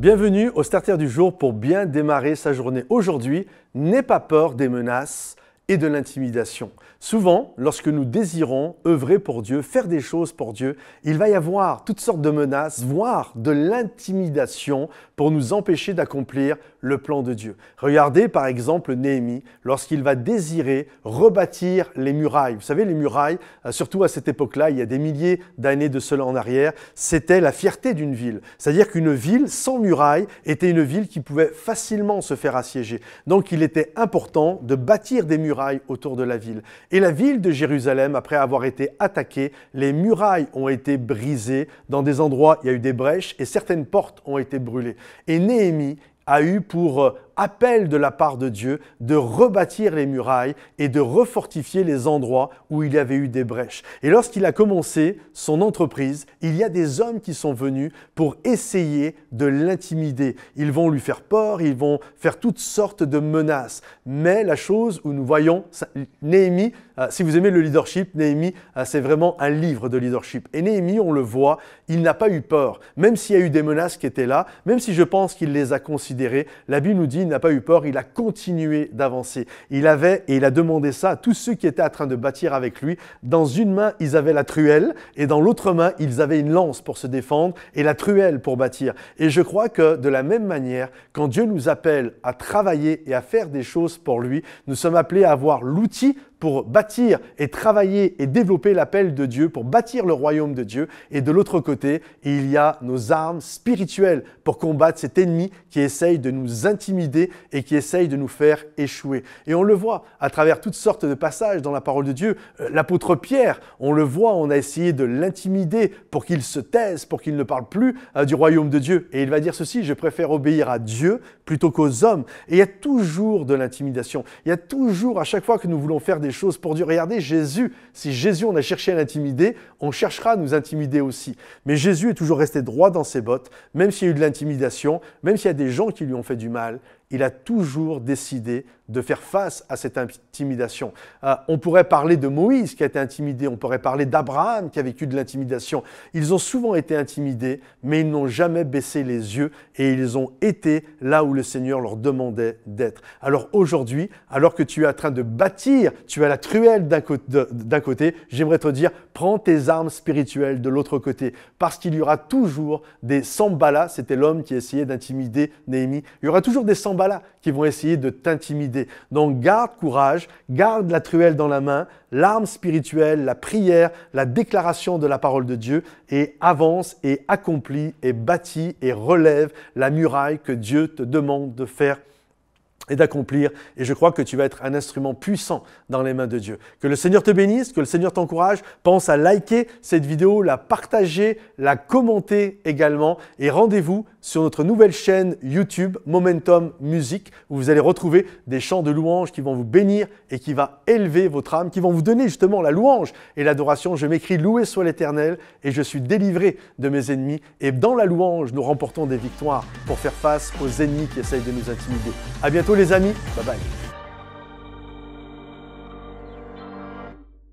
Bienvenue au Starter du jour pour bien démarrer sa journée. Aujourd'hui, n'aie pas peur des menaces et de l'intimidation. Souvent, lorsque nous désirons œuvrer pour Dieu, faire des choses pour Dieu, il va y avoir toutes sortes de menaces, voire de l'intimidation pour nous empêcher d'accomplir le plan de Dieu. Regardez par exemple Néhémie, lorsqu'il va désirer rebâtir les murailles. Vous savez, les murailles, surtout à cette époque-là, il y a des milliers d'années de cela en arrière, c'était la fierté d'une ville. C'est-à-dire qu'une ville sans murailles était une ville qui pouvait facilement se faire assiéger. Donc il était important de bâtir des murailles autour de la ville. Et la ville de Jérusalem, après avoir été attaquée, les murailles ont été brisées. Dans des endroits, il y a eu des brèches et certaines portes ont été brûlées. Et Néhémie a eu pour appel de la part de Dieu de rebâtir les murailles et de refortifier les endroits où il y avait eu des brèches. Et lorsqu'il a commencé son entreprise, il y a des hommes qui sont venus pour essayer de l'intimider. Ils vont lui faire peur, ils vont faire toutes sortes de menaces. Mais la chose où nous voyons, Néhémie, si vous aimez le leadership, Néhémie, c'est vraiment un livre de leadership. Et Néhémie, on le voit, il n'a pas eu peur. Même s'il y a eu des menaces qui étaient là, même si je pense qu'il les a considérées, la Bible nous dit il n'a pas eu peur, il a continué d'avancer. Il a demandé ça à tous ceux qui étaient en train de bâtir avec lui. Dans une main, ils avaient la truelle et dans l'autre main, ils avaient une lance pour se défendre et la truelle pour bâtir. Et je crois que de la même manière, quand Dieu nous appelle à travailler et à faire des choses pour lui, nous sommes appelés à avoir l'outil pour bâtir et travailler et développer l'appel de Dieu, pour bâtir le royaume de Dieu. Et de l'autre côté, il y a nos armes spirituelles pour combattre cet ennemi qui essaye de nous intimider et qui essaye de nous faire échouer. Et on le voit à travers toutes sortes de passages dans la parole de Dieu. L'apôtre Pierre, on le voit, on a essayé de l'intimider pour qu'il se taise, pour qu'il ne parle plus du royaume de Dieu. Et il va dire ceci, je préfère obéir à Dieu plutôt qu'aux hommes. Et il y a toujours de l'intimidation. Il y a toujours, à chaque fois que nous voulons faire des choses pour Dieu. Regardez Jésus. Si Jésus, on a cherché à l'intimider, on cherchera à nous intimider aussi. Mais Jésus est toujours resté droit dans ses bottes, même s'il y a eu de l'intimidation, même s'il y a des gens qui lui ont fait du mal. Il a toujours décidé de faire face à cette intimidation. On pourrait parler de Moïse qui a été intimidé, on pourrait parler d'Abraham qui a vécu de l'intimidation. Ils ont souvent été intimidés, mais ils n'ont jamais baissé les yeux et ils ont été là où le Seigneur leur demandait d'être. Alors aujourd'hui, alors que tu es en train de bâtir, tu as la truelle d'un côté, j'aimerais te dire, prends tes armes spirituelles de l'autre côté, parce qu'il y aura toujours des Sanballat, c'était l'homme qui essayait d'intimider Néhémie, il y aura toujours des Sanballat qui vont essayer de t'intimider. Donc garde courage, garde la truelle dans la main, l'arme spirituelle, la prière, la déclaration de la parole de Dieu et avance et accomplis et bâtis et relève la muraille que Dieu te demande de faire et d'accomplir. Et je crois que tu vas être un instrument puissant dans les mains de Dieu. Que le Seigneur te bénisse, que le Seigneur t'encourage. Pense à liker cette vidéo, la partager, la commenter également. Et rendez-vous sur notre nouvelle chaîne YouTube, Momentum Music, où vous allez retrouver des chants de louange qui vont vous bénir et qui vont élever votre âme, qui vont vous donner justement la louange et l'adoration. Je m'écris « Loué soit l'Éternel » et je suis délivré de mes ennemis. Et dans la louange, nous remportons des victoires pour faire face aux ennemis qui essayent de nous intimider. À bientôt les amis, bye bye.